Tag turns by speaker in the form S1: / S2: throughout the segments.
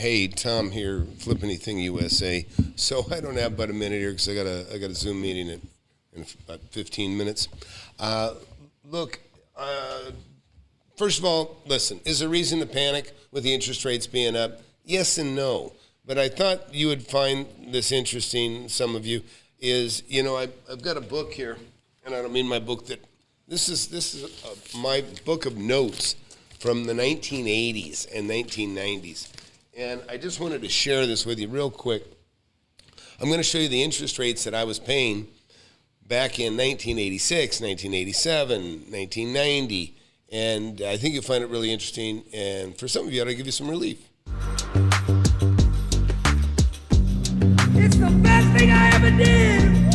S1: Hey, Tom here, FlipAnythingUSA. So I don't have but a minute here because I got a Zoom meeting in about 15 minutes. Look, first of all, listen, is there reason to panic with the interest rates being up? Yes and no. But I thought you would find this interesting, some of you, is, you know, I've got a book here, and I don't mean my book that, this is my book of notes from the 1980s and 1990s. And I just wanted to share this with you real quick. I'm going to show you the interest rates that I was paying back in 1986, 1987, 1990. And I think you'll find it really interesting. And for some of you, I'll give you some relief.
S2: It's the best thing I ever did.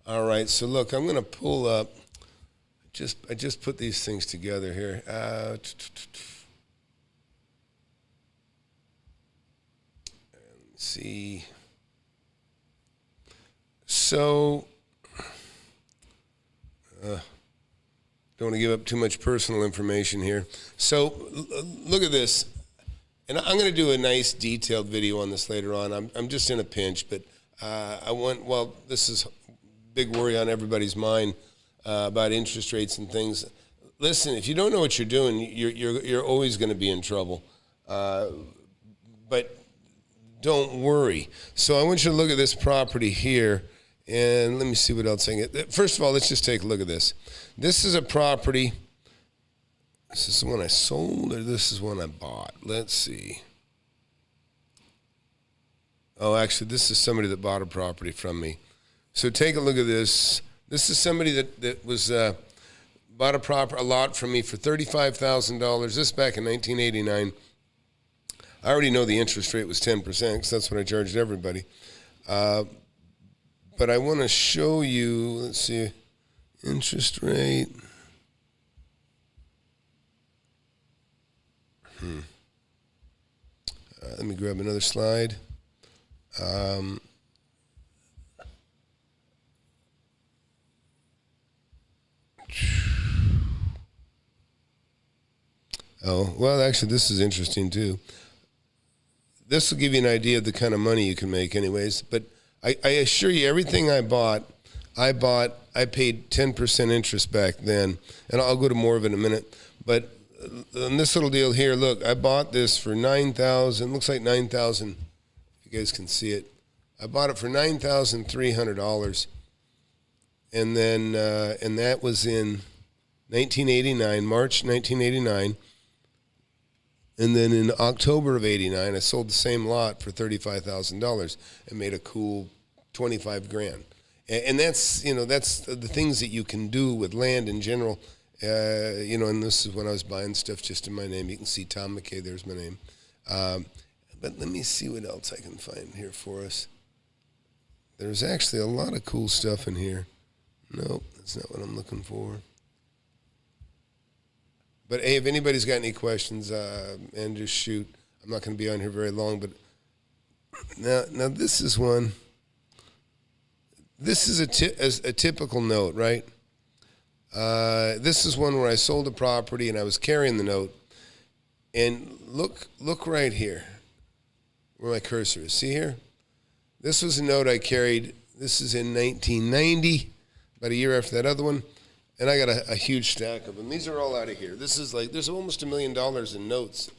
S1: All right, so look, I'm going to pull up. I just put these things together here. Let's see. So, don't want to give up too much personal information here. So, look at this. And I'm going to do a nice detailed video on this later on. I'm just in a pinch, but this is a big worry on everybody's mind about interest rates and things. Listen, if you don't know what you're doing, you're always going to be in trouble. But don't worry. So I want you to look at this property here, and let me see what else I can get. First of all, let's just take a look at this. This is a property. Is this the one I sold, or this is one I bought? Let's see. Oh, actually, this is somebody that bought a property from me. So take a look at this. This is somebody that was bought a lot from me for $35,000. This back in 1989. I already know the interest rate was 10% because that's what I charged everybody. But I want to show you, let's see, interest rate. Let me grab another slide. Oh, well, actually, this is interesting, too. This will give you an idea of the kind of money you can make anyways. But I assure you, everything I paid 10% interest back then. And I'll go to more of it in a minute. But on this little deal here, look, I bought this for $9,000. Looks like $9,000, if you guys can see it. I bought it for $9,300. And then, and that was in 1989, March 1989. And then in October of 89, I sold the same lot for $35,000 and made a cool 25 grand. And that's, you know, that's the things that you can do with land in general. You know, and this is when I was buying stuff just in my name. You can see Tom McKay, there's my name. But let me see what else I can find here for us. There's actually a lot of cool stuff in here. Nope, that's not what I'm looking for. But hey, if anybody's got any questions, and just shoot. I'm not going to be on here very long, but now this is one. This is a typical note, right? This is one where I sold a property and I was carrying the note. And look right here, where my cursor is. See here? This was a note I carried. This is in 1990, about a year after that other one. And I got a huge stack of them. These are all out of here. This is like, there's almost $1 million in notes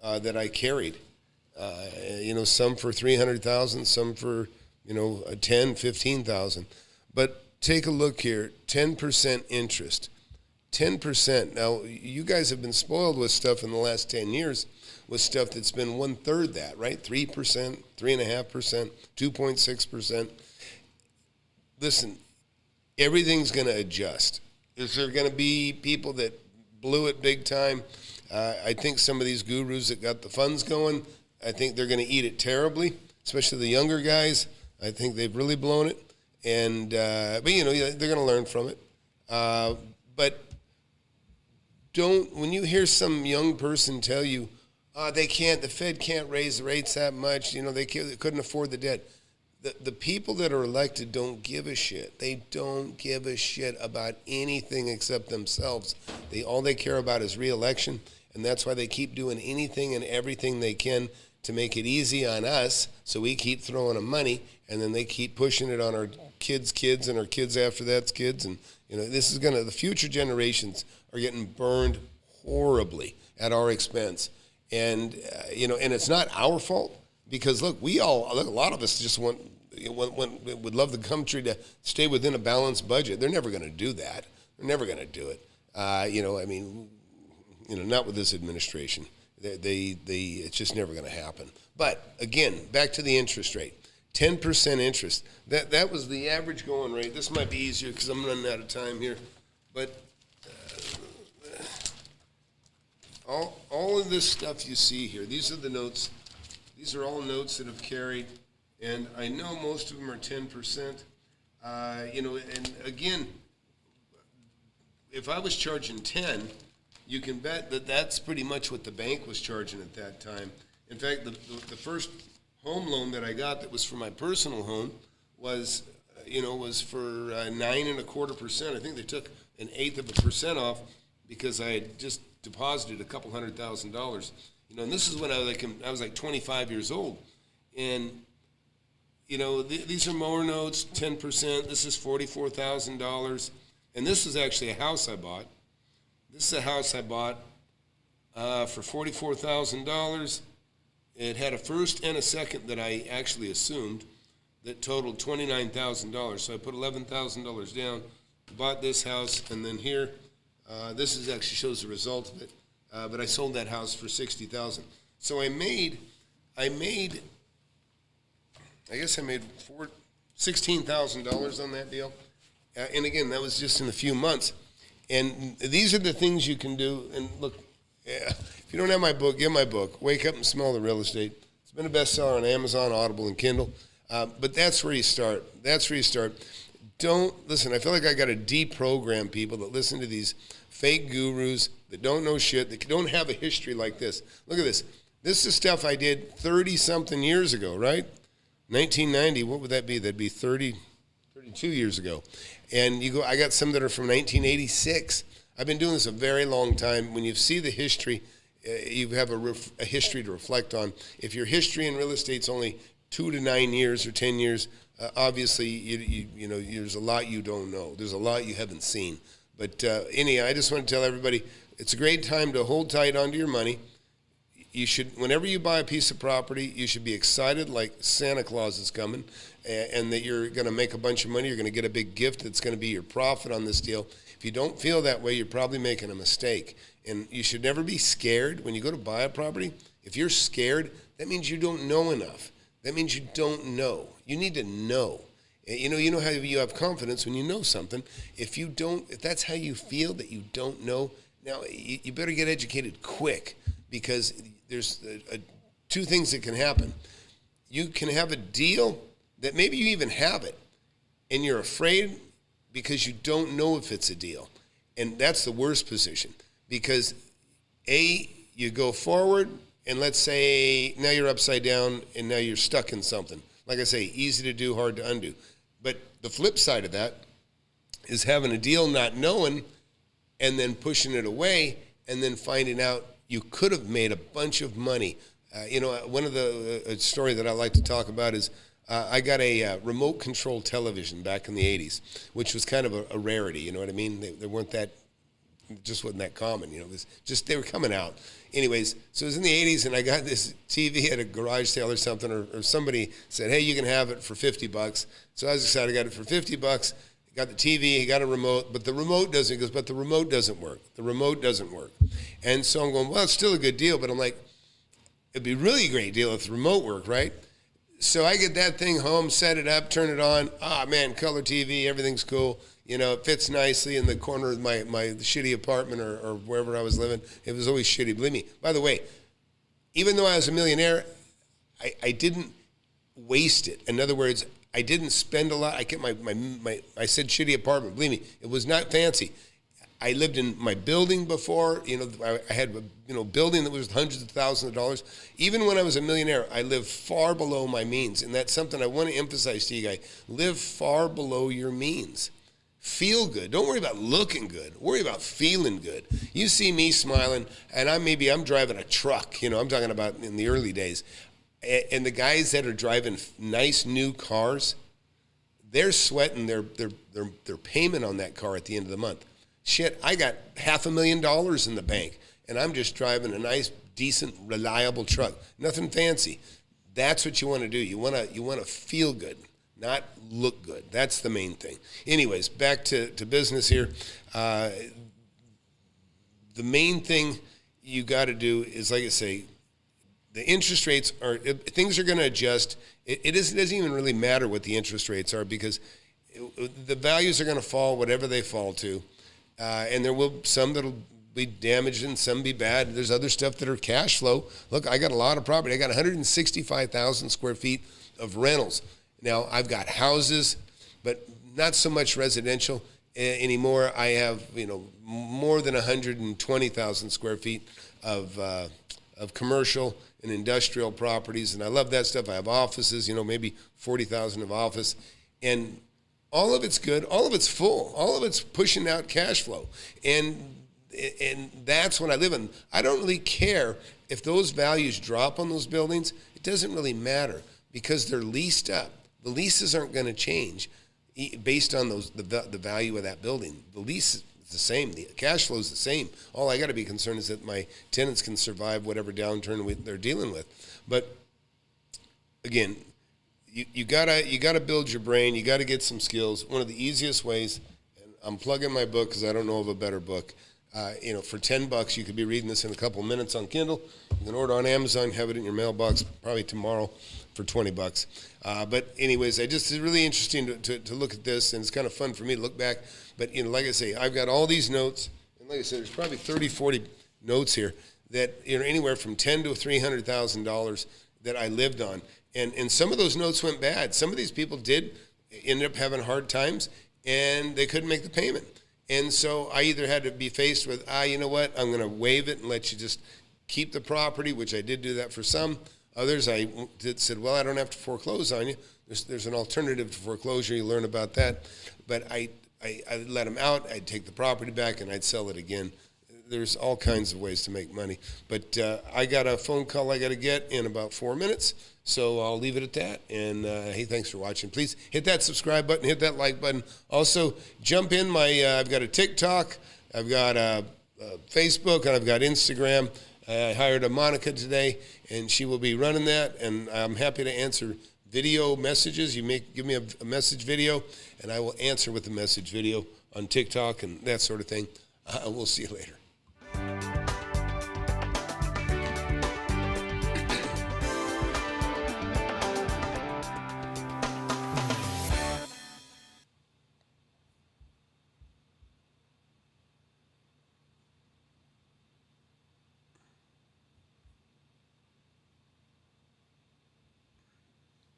S1: that I carried. You know, some for $300,000, some for, you know, $10,000, $15,000. But take a look here, 10% interest. 10%. Now, you guys have been spoiled with stuff in the last 10 years, with stuff that's been 1/3 that, right? 3%, 3.5%, 2.6%. Listen, everything's going to adjust. Is there going to be people that blew it big time? I think some of these gurus that got the funds going, I think they're going to eat it terribly, especially the younger guys. I think they've really blown it. And but, you know, they're going to learn from it. But when you hear some young person tell you, the Fed can't raise the rates that much, you know, they couldn't afford the debt. the people that are elected don't give a shit. They don't give a shit about anything except themselves. All they care about is re-election, and that's why they keep doing anything and everything they can to make it easy on us, so we keep throwing them money, and then they keep pushing it on our kids' kids and our kids after that's kids. And this is the future generations are getting burned horribly at our expense. And and it's not our fault, because look, a lot of us just would love the country to stay within a balanced budget. They're never going to do that. They're never going to do it. Not with this administration. It's just never going to happen. But again, back to the interest rate. 10% interest. That was the average going rate. This might be easier because I'm running out of time here. But all of this stuff you see here, these are the notes. These are all notes that have carried, and I know most of them are 10%. And again, if I was charging 10, you can bet that that's pretty much what the bank was charging at that time. In fact, the first home loan that I got that was for my personal home was for 9.25%. I think they took 1/8% off because I had just deposited a couple $100,000. And this is when I was like 25 years old, and these are more notes, 10%. This is $44,000, and this is actually a house I bought. This is a house I bought for $44,000. It had a first and a second that I actually assumed that totaled $29,000. So I put $11,000 down, bought this house, and then here, this actually shows the result of it. But I sold that house for $60,000. So I made $16,000 on that deal. And again, that was just in a few months. And these are the things you can do. And look, if you don't have my book, get my book. Wake Up and Smell the Real Estate. It's been a bestseller on Amazon, Audible, and Kindle. But that's where you start. Don't listen. I feel like I got to deprogram people that listen to these fake gurus that don't know shit, that don't have a history like this. Look at this. This is stuff I did 30-something years ago, right? 1990, what would that be? That'd be 32 years ago. And I got some that are from 1986. I've been doing this a very long time. When you see the history, you have a history to reflect on. If your history in real estate's only 2 to 9 years or 10 years, obviously, there's a lot you don't know. There's a lot you haven't seen. But anyhow, I just want to tell everybody, it's a great time to hold tight onto your money. You should, whenever you buy a piece of property, you should be excited like Santa Claus is coming, and that you're going to make a bunch of money. You're going to get a big gift that's going to be your profit on this deal. If you don't feel that way, you're probably making a mistake. And you should never be scared when you go to buy a property. If you're scared, that means you don't know enough. That means you don't know. You need to know. You know how you have confidence when you know something. If that's how you feel that you don't know, now you better get educated quick, because there's two things that can happen. You can have a deal that maybe you even have it, and you're afraid because you don't know if it's a deal. And that's the worst position, because you go forward, and let's say now you're upside down and now you're stuck in something. Like I say, easy to do, hard to undo. But the flip side of that is having a deal not knowing, and then pushing it away, and then finding out you could have made a bunch of money. One of the story that I like to talk about is I got a remote control television back in the 80s, which was kind of a rarity. You know what I mean? They weren't that, just wasn't that common. It was just, they were coming out. Anyways, so it was in the 80s, and I got this TV at a garage sale or something, or somebody said, hey, you can have it for $50. So I was excited. I got it for $50. Got the TV, he got a remote, but the remote doesn't. He goes, but the remote doesn't work. The remote doesn't work. And so I'm going, well, it's still a good deal, but I'm like, it'd be a really great deal if the remote worked, right? So I get that thing home, set it up, turn it on. Ah, man, color TV, everything's cool. It fits nicely in the corner of my shitty apartment or wherever I was living. It was always shitty, believe me. By the way, even though I was a millionaire, I didn't waste it. In other words, I didn't spend a lot. I kept I said shitty apartment. Believe me, it was not fancy. I lived in my building before. I had a building that was hundreds of thousands of dollars. Even when I was a millionaire, I lived far below my means. And that's something I want to emphasize to you guys. Live far below your means. Feel good. Don't worry about looking good. Worry about feeling good. You see me smiling, and I'm driving a truck. I'm talking about in the early days. And the guys that are driving nice new cars, they're sweating their payment on that car at the end of the month. Shit, I got $500,000 in the bank, and I'm just driving a nice, decent, reliable truck. Nothing fancy. That's what you want to do. You want to feel good, not look good. That's the main thing. Anyways, back to business here. The main thing you got to do is, like I say, the interest rates things are going to adjust. It doesn't even really matter what the interest rates are, because the values are going to fall whatever they fall to. And there will some that'll be damaged and some be bad. There's other stuff that are cash flow. Look, I got a lot of property. I got 165,000 square feet of rentals. Now, I've got houses, but not so much residential anymore. I have, more than 120,000 square feet of commercial and industrial properties, and I love that stuff. I have offices, maybe 40,000 of office, and all of it's good, all of it's full, all of it's pushing out cash flow, and that's what I live in. I don't really care if those values drop on those buildings. It doesn't really matter, because they're leased up. The leases aren't going to change based on the value of that building. The lease is the same. The cash flow is the same. All I got to be concerned is that my tenants can survive whatever downturn they're dealing with. But again, you gotta build your brain. You got to get some skills. One of the easiest ways, and I'm plugging my book because I don't know of a better book. For $10, you could be reading this in a couple minutes on Kindle. You can order on Amazon, have it in your mailbox probably tomorrow for $20. But anyways, it's really interesting to look at this, and it's kind of fun for me to look back. But like I say, I've got all these notes, and like I said, there's probably 30, 40 notes here that anywhere from $10,000 to $300,000 that I lived on. And some of those notes went bad. Some of these people did end up having hard times, and they couldn't make the payment. And so I either had to be faced with, you know what, I'm going to waive it and let you just keep the property, which I did do that for some. Others I said, well, I don't have to foreclose on you. There's an alternative to foreclosure. You learn about that. But I let them out. I'd take the property back, and I'd sell it again. There's all kinds of ways to make money. But I got a phone call I got to get in about 4 minutes, so I'll leave it at that. And, hey, thanks for watching. Please hit that subscribe button, hit that like button. Also, jump in I've got a TikTok, I've got a Facebook, and I've got Instagram. I hired a Monica today, and she will be running that, and I'm happy to answer video messages. Give me a message video, and I will answer with a message video on TikTok and that sort of thing. We'll see you later.